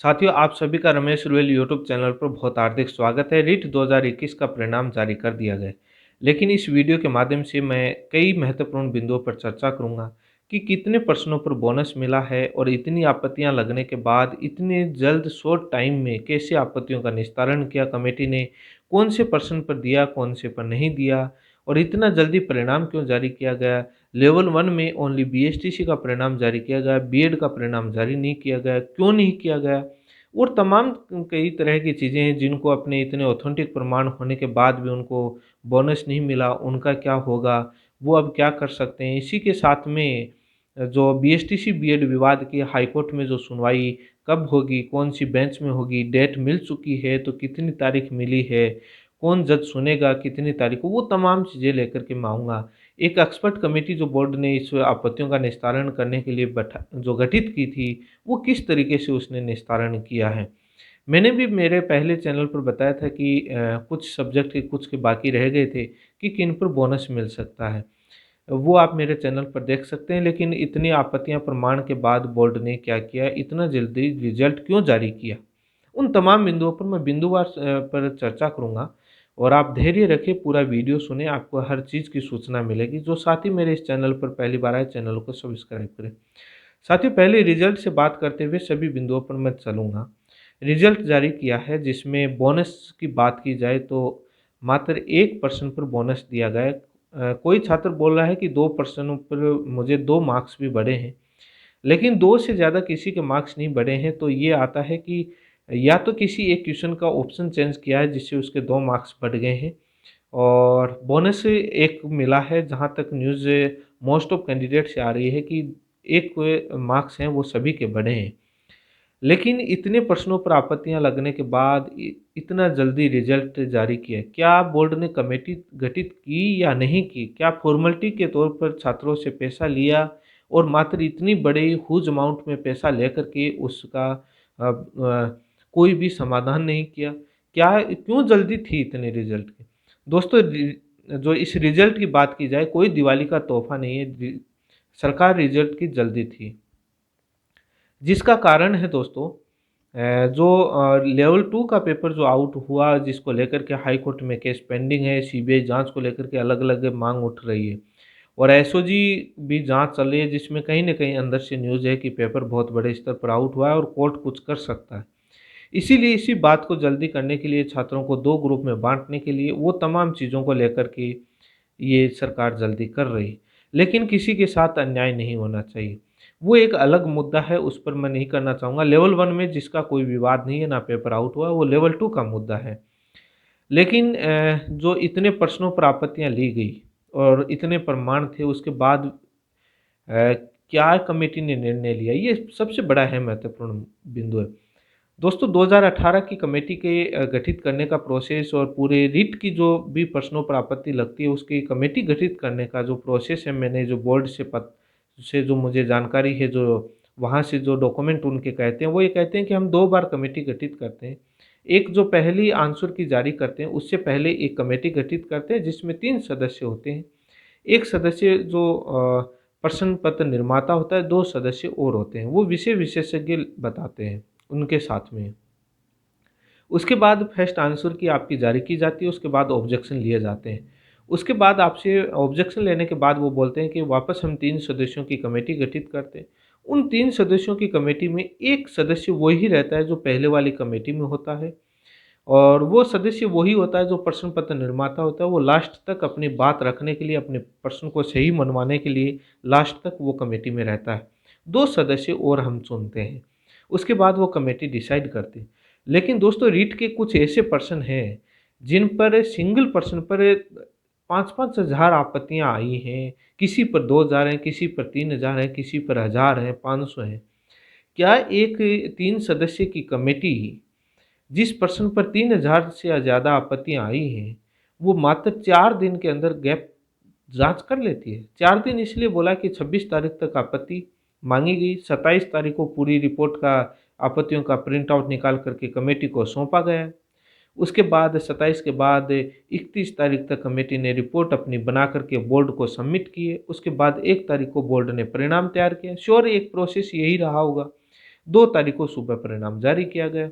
साथियों, आप सभी का रमेश रुएल यूट्यूब चैनल पर बहुत हार्दिक स्वागत है। रिट 2021 का परिणाम जारी कर दिया गया है। लेकिन इस वीडियो के माध्यम से मैं कई महत्वपूर्ण बिंदुओं पर चर्चा करूंगा कि कितने प्रश्नों पर बोनस मिला है और इतनी आपत्तियां लगने के बाद इतने जल्द शॉर्ट टाइम में कैसे आपत्तियों का निस्तारण किया कमेटी ने, कौन से प्रश्न पर दिया, कौन से पर नहीं दिया और इतना जल्दी परिणाम क्यों जारी किया गया। लेवल 1 में ओनली बीएसटीसी का परिणाम जारी किया गया, बीएड का परिणाम जारी नहीं किया गया, क्यों नहीं किया गया और तमाम कई तरह की चीज़ें हैं जिनको अपने इतने ऑथेंटिक प्रमाण होने के बाद भी उनको बोनस नहीं मिला, उनका क्या होगा, वो अब क्या कर सकते हैं। इसी के साथ में जो बीएसटीसी बीएड विवाद की हाई कोर्ट में जो सुनवाई कब होगी, कौन-सी बेंच में होगी, डेट मिल चुकी है तो कितनी तारीख मिली है, कौन जज सुनेगा, कितनी तारीख को, वो तमाम चीज़ें लेकर के मैं आऊँगा। एक एक्सपर्ट कमेटी जो बोर्ड ने इस आपत्तियों का निस्तारण करने के लिए जो गठित की थी, वो किस तरीके से उसने निस्तारण किया है। मैंने भी मेरे पहले चैनल पर बताया था कि कुछ सब्जेक्ट के कुछ के बाकी रह गए थे कि किन पर बोनस मिल सकता है। वो आप मेरे चैनल पर देख सकते हैं, लेकिन इतनी आपत्तियां प्रमाण के बाद बोर्ड ने क्या किया, इतना जल्दी रिजल्ट क्यों जारी किया। उन तमाम बिंदुओं पर मैं बिंदुवार पर चर्चा करूंगा और आप धैर्य रखें, पूरा वीडियो सुने, आपको हर चीज़ की सूचना मिलेगी। जो साथी मेरे इस चैनल पर पहली बार आए, चैनल को सब्सक्राइब करें। साथियों, पहले रिजल्ट से बात करते हुए सभी बिंदुओं पर मैं चलूँगा। रिजल्ट जारी किया है जिसमें बोनस की बात की जाए तो मात्र 1% पर बोनस दिया गया है। कोई छात्र बोल रहा है कि 2% पर मुझे 2 मार्क्स भी बढ़े हैं, लेकिन 2 से ज़्यादा किसी के मार्क्स नहीं बढ़े हैं, तो ये आता है कि या तो किसी एक क्वेश्चन का ऑप्शन चेंज किया है जिससे उसके 2 मार्क्स बढ़ गए हैं और बोनस एक मिला है। जहाँ तक न्यूज़ मोस्ट ऑफ कैंडिडेट से आ रही है कि एक मार्क्स हैं वो सभी के बढ़े हैं। लेकिन इतने प्रश्नों पर आपत्तियां लगने के बाद इतना जल्दी रिजल्ट जारी किया, क्या बोर्ड ने कमेटी गठित की या नहीं की, क्या फॉर्मेलिटी के तौर पर छात्रों से पैसा लिया और मात्र इतनी बड़ी हुज अमाउंट में पैसा लेकर के उसका कोई भी समाधान नहीं किया, क्या क्यों जल्दी थी इतने रिजल्ट की। दोस्तों, जो इस रिजल्ट की बात की जाए, कोई दिवाली का तोहफा नहीं है। सरकार रिजल्ट की जल्दी थी, जिसका कारण है दोस्तों जो लेवल 2 का पेपर जो आउट हुआ, जिसको लेकर के हाई कोर्ट में केस पेंडिंग है, सीबीआई जांच को लेकर के अलग-अलग मांग उठ रही है और एसओजी भी जांच चल रही है, जिसमें कहीं न कहीं अंदर से न्यूज़ है कि पेपर बहुत बड़े स्तर पर आउट हुआ है और कोर्ट कुछ कर सकता है। इसीलिए इसी बात को जल्दी करने के लिए, छात्रों को 2 ग्रुप में बाँटने के लिए, वो तमाम चीज़ों को लेकर के ये सरकार जल्दी कर रही है। लेकिन किसी के साथ अन्याय नहीं होना चाहिए। वो एक अलग मुद्दा है, उस पर मैं नहीं करना चाहूँगा। लेवल 1 में जिसका कोई विवाद नहीं है, ना पेपर आउट हुआ, वो लेवल 2 का मुद्दा है। लेकिन जो इतने प्रश्नों पर आपत्तियाँ ली गई और इतने प्रमाण थे, उसके बाद क्या कमेटी ने निर्णय लिया, ये सबसे बड़ा है, महत्वपूर्ण बिंदु है। दोस्तों, 2018 की कमेटी के गठित करने का प्रोसेस और पूरे रिट की जो भी प्रश्नों पर आपत्ति लगती है, उसकी कमेटी गठित करने का जो प्रोसेस है, मैंने जो बोर्ड से जो मुझे जानकारी है, जो वहाँ से जो डॉक्यूमेंट उनके कहते हैं, वो ये कहते हैं कि हम 2 बार कमेटी गठित करते हैं। एक जो पहली आंसर की जारी करते हैं, उससे पहले एक कमेटी गठित करते हैं जिसमें 3 सदस्य होते हैं। एक सदस्य जो प्रश्न पत्र निर्माता होता है, 2 सदस्य और होते हैं, वो विषय विशेषज्ञ बताते हैं, उनके साथ में। उसके बाद फर्स्ट आंसर की आपकी जारी की जाती है, उसके बाद ऑब्जेक्शन लिए जाते हैं। उसके बाद आपसे ऑब्जेक्शन लेने के बाद वो बोलते हैं कि वापस हम 3 सदस्यों की कमेटी गठित करते हैं। उन 3 सदस्यों की कमेटी में एक सदस्य वही रहता है जो पहले वाली कमेटी में होता है और वो सदस्य वही होता है जो प्रश्न पत्र निर्माता होता है। वो लास्ट तक अपनी बात रखने के लिए, अपने प्रश्न को सही मनवाने के लिए लास्ट तक वो कमेटी में रहता है। 2 सदस्य और हम चुनते हैं। उसके बाद वो कमेटी डिसाइड करती है। लेकिन दोस्तों, रीट के कुछ ऐसे पर्सन हैं जिन पर सिंगल पर्सन पर 5-5 हज़ार आपत्तियाँ आई हैं। किसी पर 2,000 हैं, किसी पर 3,000 हैं, किसी पर 1,000 हैं, 500 हैं। क्या एक 3 सदस्य की कमेटी, जिस पर्सन पर 3,000 से ज़्यादा आपत्तियाँ आई हैं, वो मात्र 4 दिन के अंदर गैप जाँच कर लेती है? 4 दिन इसलिए बोला कि 26 तारीख तक आपत्ति माँगी गई, 27 तारीख को पूरी रिपोर्ट का, आपत्तियों का प्रिंट आउट निकाल कर के कमेटी को सौंपा गया। उसके बाद 27 के बाद 31 तारीख तक कमेटी ने रिपोर्ट अपनी बना कर के बोर्ड को सबमिट की है। उसके बाद 1 तारीख को बोर्ड ने परिणाम तैयार किया। श्योर एक प्रोसेस यही रहा होगा। 2 तारीख को सुबह परिणाम जारी किया गया।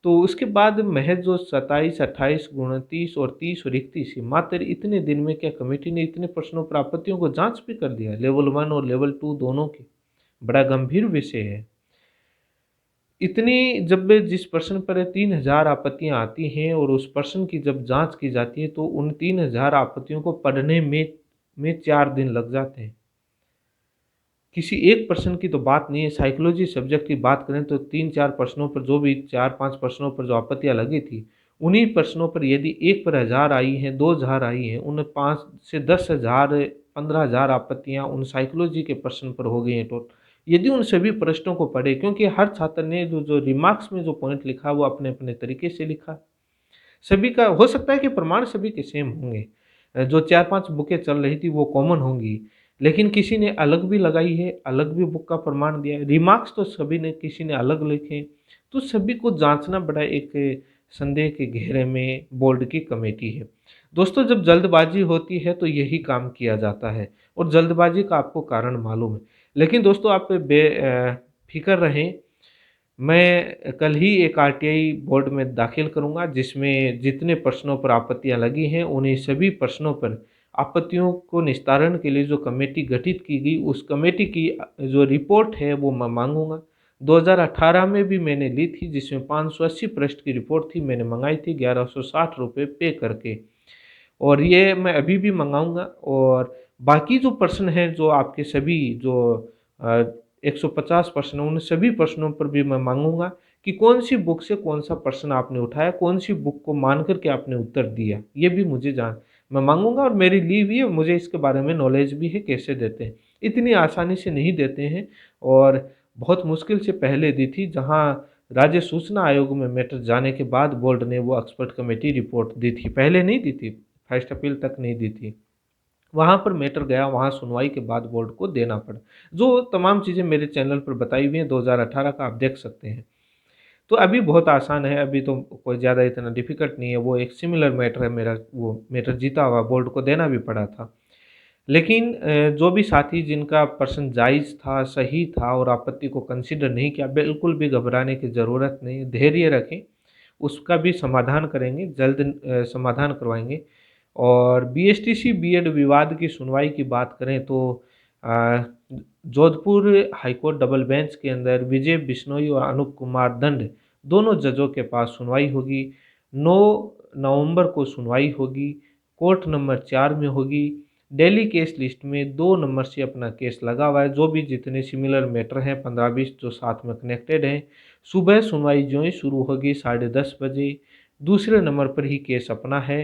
तो उसके बाद महज जो 27, 28, 29 और 30 और 31 ही मात्र इतने दिन में क्या कमेटी ने इतने प्रश्नों पर आपत्तियों को जांच भी कर दिया, लेवल 1 और लेवल 2 दोनों की। बड़ा गंभीर विषय है। इतनी जब जिस प्रश्न पर 3000 आपत्तियां आती हैं और उस प्रश्न की जब जांच की जाती है तो उन 3000 आपत्तियों को पढ़ने में 4 दिन लग जाते हैं। किसी एक प्रश्न की तो बात नहीं है, साइकोलॉजी सब्जेक्ट की बात करें तो 3-4 प्रश्नों पर जो भी 4-5 प्रश्नों पर जो आपत्तियाँ लगी थी, उन्हीं प्रश्नों पर यदि 1 पर 1000 आई हैं, 2000 आई हैं, उन 5 से 10,000 15,000 आपत्तियाँ उन साइकोलॉजी के प्रश्न पर हो गई हैं यदि उन सभी प्रश्नों को पढ़े, क्योंकि हर छात्र ने जो रिमार्क्स में जो पॉइंट लिखा वो अपने-अपने तरीके से लिखा। सभी का हो सकता है कि प्रमाण सभी के सेम होंगे। जो 4-5 बुकें चल रही थी वो कॉमन होंगी, लेकिन किसी ने अलग भी लगाई है, अलग भी बुक का प्रमाण दिया है। रिमार्क्स तो सभी ने किसी ने अलग लिखे, तो सभी को जाँचना बड़ा एक संदेह के घेरे में बोर्ड की कमेटी है। दोस्तों, जब जल्दबाज़ी होती है तो यही काम किया जाता है और जल्दबाज़ी का आपको कारण मालूम है। लेकिन दोस्तों, आप फ़िक्र रहें, मैं कल ही एक आरटीआई बोर्ड में दाखिल करूँगा जिसमें जितने प्रश्नों पर आपत्तियाँ लगी हैं, उन्हीं सभी प्रश्नों पर आपत्तियों को निस्तारण के लिए जो कमेटी गठित की गई, उस कमेटी की जो रिपोर्ट है वो मैं माँगूँगा। 2018 में भी मैंने ली थी जिसमें 580 पृष्ठ की रिपोर्ट थी, मैंने मँगाई थी ₹1160 पे करके। और ये मैं अभी भी मँगाऊँगा और बाकी जो प्रश्न हैं, जो आपके सभी जो 150 प्रश्न, उन सभी प्रश्नों पर भी मैं माँगूँगा कि कौन-सी बुक से कौन-सा प्रश्न आपने उठाया, कौन-सी बुक को मान कर के आपने उत्तर दिया, ये भी मुझे मैं माँगूँगा और मेरी ली हुई है, मुझे इसके बारे में नॉलेज भी है कैसे देते हैं। इतनी आसानी से नहीं देते हैं और बहुत मुश्किल से पहले दी थी, जहाँ राज्य सूचना आयोग में मैटर जाने के बाद बोर्ड ने वो एक्सपर्ट कमेटी रिपोर्ट दी थी, पहले नहीं दी थी। फर्स्ट अपील तक नहीं दी थी। वहाँ पर मैटर गया, वहाँ सुनवाई के बाद बोर्ड को देना पड़ा। जो तमाम चीज़ें मेरे चैनल पर बताई हुई हैं 2018 का, आप देख सकते हैं। तो अभी बहुत आसान है, अभी तो कोई ज़्यादा इतना डिफ़िकल्ट नहीं है, वो एक सिमिलर मैटर है मेरा, वो मैटर जीता हुआ, बोर्ड को देना भी पड़ा था। लेकिन जो भी साथी जिनका प्रश्न जायज़ था, सही था और आपत्ति को कंसिडर नहीं किया, बिल्कुल भी घबराने की ज़रूरत नहीं है, धैर्य रखें, उसका भी समाधान करेंगे, जल्द समाधान करवाएँगे। और बीएसटीसी बीएड विवाद की सुनवाई की बात करें तो अ, जोधपुर हाईकोर्ट डबल बेंच के अंदर विजय बिश्नोई और अनूप कुमार दंड दोनों जजों के पास सुनवाई होगी। 9 नवंबर को सुनवाई होगी, कोर्ट नंबर 4 में होगी। दिल्ली केस लिस्ट में 2 नंबर से अपना केस लगा हुआ है, जो भी जितने सिमिलर मैटर हैं 15-20 जो साथ में कनेक्टेड हैं। सुबह सुनवाई ज्यों ही शुरू होगी 10:30 बजे, दूसरे नंबर पर ही केस अपना है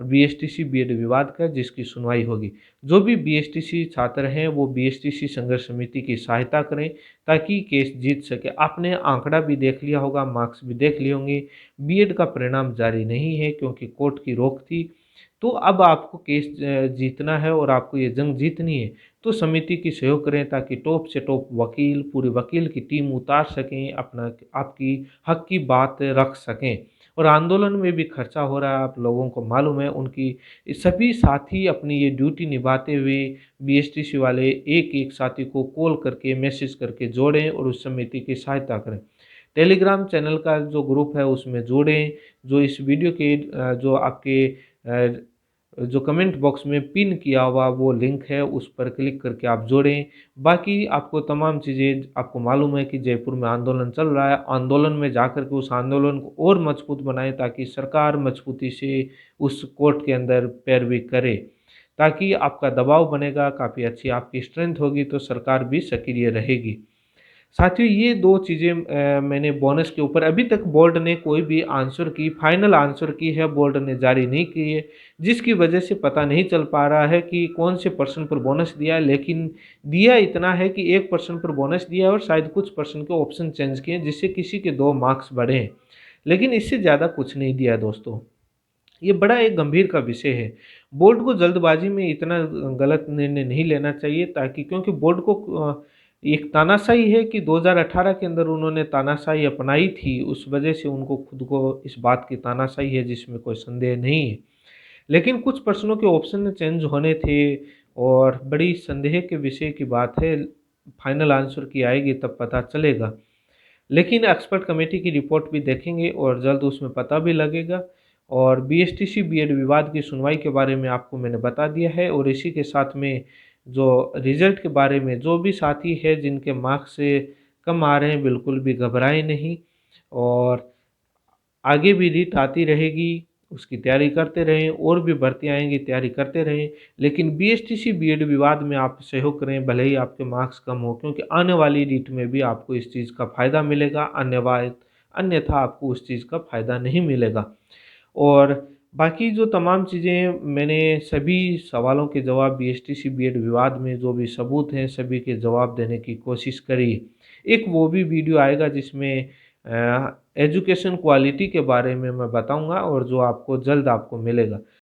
बीएसटीसी बीएड विवाद का, जिसकी सुनवाई होगी। जो भी बीएसटीसी छात्र हैं वो बीएसटीसी संघर्ष समिति की सहायता करें ताकि केस जीत सके। आपने आंकड़ा भी देख लिया होगा, मार्क्स भी देख लिए होंगे। बीएड का परिणाम जारी नहीं है क्योंकि कोर्ट की रोक थी। तो अब आपको केस जीतना है और आपको ये जंग जीतनी है, तो समिति की सहयोग करें ताकि टॉप से टॉप वकील, पूरी वकील की टीम उतार सकें, अपना आपकी हक की बात रख सकें। और आंदोलन में भी खर्चा हो रहा है, आप लोगों को मालूम है। उनकी सभी साथी अपनी ये ड्यूटी निभाते हुए बीएसटीसी वाले एक-एक साथी को कॉल करके, मैसेज करके जोड़ें और उस समिति की सहायता करें। टेलीग्राम चैनल का जो ग्रुप है उसमें जोड़ें, जो इस वीडियो के जो आपके जो कमेंट बॉक्स में पिन किया हुआ वो लिंक है, उस पर क्लिक करके आप जोड़ें। बाकी आपको तमाम चीज़ें आपको मालूम है कि जयपुर में आंदोलन चल रहा है, आंदोलन में जाकर के उस आंदोलन को और मजबूत बनाएँ ताकि सरकार मजबूती से उस कोर्ट के अंदर पैरवी करे, ताकि आपका दबाव बनेगा, काफ़ी अच्छी आपकी स्ट्रेंथ होगी तो सरकार भी सक्रिय रहेगी। साथियों, ये 2 चीज़ें मैंने बोनस के ऊपर, अभी तक बोर्ड ने कोई भी आंसर की, फाइनल आंसर की है बोर्ड ने जारी नहीं की है, जिसकी वजह से पता नहीं चल पा रहा है कि कौन से पर्सन पर बोनस दिया है। लेकिन दिया इतना है कि 1 पर्सन पर बोनस दिया है और शायद कुछ पर्सन के ऑप्शन चेंज किए हैं जिससे किसी के 2 मार्क्स बढ़े हैं। लेकिन इससे ज़्यादा कुछ नहीं दिया है दोस्तों। ये बड़ा एक गंभीर का विषय है। बोर्ड को जल्दबाज़ी में इतना गलत निर्णय नहीं लेना चाहिए, ताकि क्योंकि बोर्ड को एक तानाशाही है कि 2018 के अंदर उन्होंने तानाशाही अपनाई थी, उस वजह से उनको खुद को इस बात की तानाशाही है जिसमें कोई संदेह नहीं है। लेकिन कुछ प्रश्नों के ऑप्शन चेंज होने थे और बड़ी संदेह के विषय की बात है, फाइनल आंसर की आएगी तब पता चलेगा। लेकिन एक्सपर्ट कमेटी की रिपोर्ट भी देखेंगे और जल्द उसमें पता भी लगेगा। और बीएसटीसी बीएड विवाद की सुनवाई के बारे में आपको मैंने बता दिया है, और इसी के साथ में जो रिजल्ट के बारे में जो भी साथी है जिनके मार्क्स से कम आ रहे हैं, बिल्कुल भी घबराएं नहीं। और आगे भी रीट आती रहेगी, उसकी तैयारी करते रहें, और भी भर्तियाँ आएँगी, तैयारी करते रहें। लेकिन बीएसटीसी बीएड विवाद में आप सहयोग करें, भले ही आपके मार्क्स कम हो, क्योंकि आने वाली रीट में भी आपको इस चीज़ का फ़ायदा मिलेगा, अन्यथा आपको उस चीज़ का फ़ायदा नहीं मिलेगा। और बाकी जो तमाम चीज़ें मैंने सभी सवालों के जवाब बीएसटीसी बीएड विवाद में जो भी सबूत हैं सभी के जवाब देने की कोशिश करी। एक वो भी वीडियो आएगा जिसमें एजुकेशन क्वालिटी के बारे में मैं बताऊंगा, और जो आपको जल्द आपको मिलेगा।